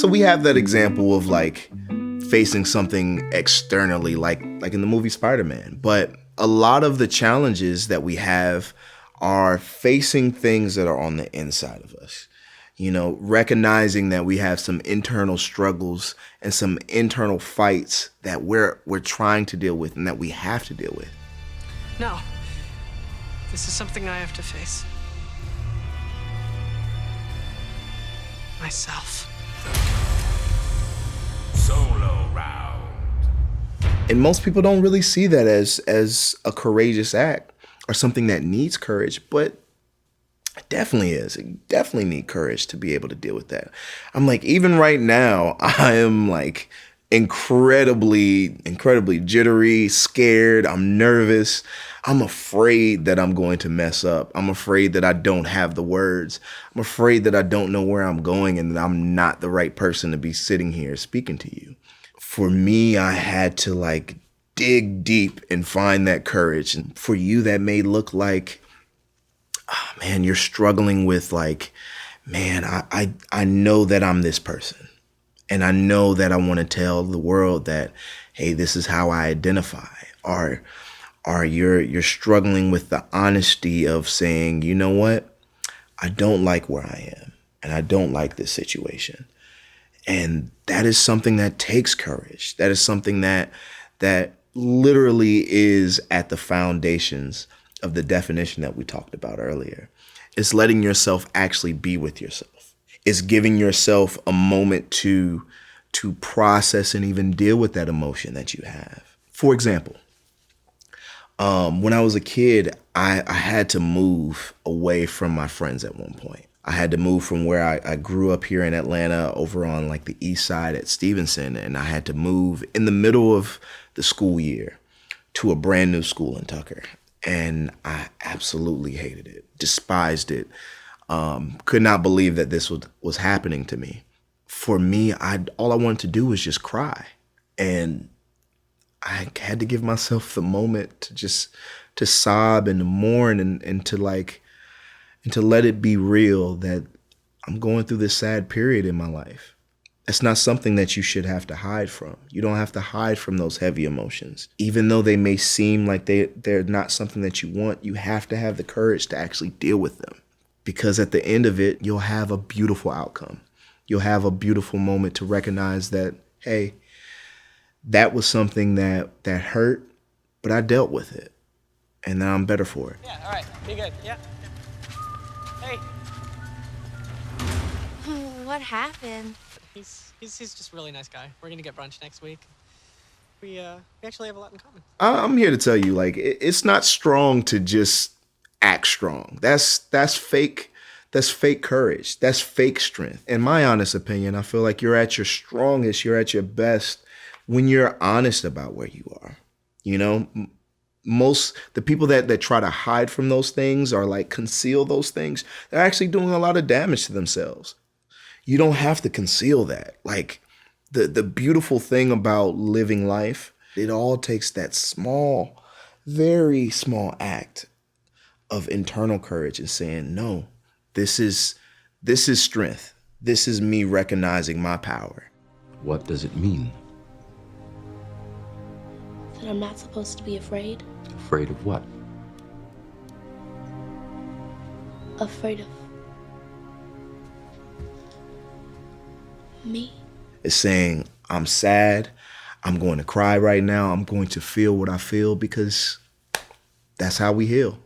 So we have that example of like facing something externally, like in the movie Spider-Man. But a lot of the challenges that we have are facing things that are on the inside of us. You know, recognizing that we have some internal struggles and some internal fights that we're trying to deal with and that we have to deal with. No, this is something I have to face. Myself. Solo round. And most people don't really see that as a courageous act or something that needs courage, but it definitely is. It definitely need courage to be able to deal with that. I'm like, even right now, I am like incredibly jittery, scared. I'm nervous. I'm afraid that I'm going to mess up. I'm afraid that I don't have the words. I'm afraid that I don't know where I'm going and that I'm not the right person to be sitting here speaking to you. For me, I had to like dig deep and find that courage. And for you, that may look like, oh, man, you're struggling with like, man, I know that I'm this person. And I know that I want to tell the world that, hey, this is how I identify. Or you're struggling with the honesty of saying, you know what? I don't like where I am and I don't like this situation. And that is something that takes courage. That is something that literally is at the foundations of the definition that we talked about earlier. It's letting yourself actually be with yourself. It's giving yourself a moment to process and even deal with that emotion that you have. For example, when I was a kid, I had to move away from my friends at one point. I had to move from where I grew up here in Atlanta over on like the east side at Stevenson, and I had to move in the middle of the school year to a brand new school in Tucker. And I absolutely hated it, despised it, could not believe that this was happening to me. For me, all I wanted to do was just cry. And I had to give myself the moment to sob and to mourn and to let it be real that I'm going through this sad period in my life. It's not something that you should have to hide from. You don't have to hide from those heavy emotions. Even though they may seem like they're not something that you want, you have to have the courage to actually deal with them. Because at the end of it, you'll have a beautiful outcome. You'll have a beautiful moment to recognize that, hey, that was something that hurt, but I dealt with it. And now I'm better for it. Yeah, all right, be good, yeah. Hey. What happened? He's just a really nice guy. We're gonna get brunch next week. We actually have a lot in common. I'm here to tell you, like, it's not strong to just act strong. That's fake. That's fake courage. That's fake strength. In my honest opinion, I feel like you're at your strongest, you're at your best when you're honest about where you are. You know, the people that try to hide from those things or like conceal those things, they're actually doing a lot of damage to themselves. You don't have to conceal that. Like the beautiful thing about living life, it all takes that small, very small act of internal courage and saying, no, this is strength. This is me recognizing my power. What does it mean? That I'm not supposed to be afraid. Afraid of what? Afraid of me. It's saying, I'm sad. I'm going to cry right now. I'm going to feel what I feel because that's how we heal.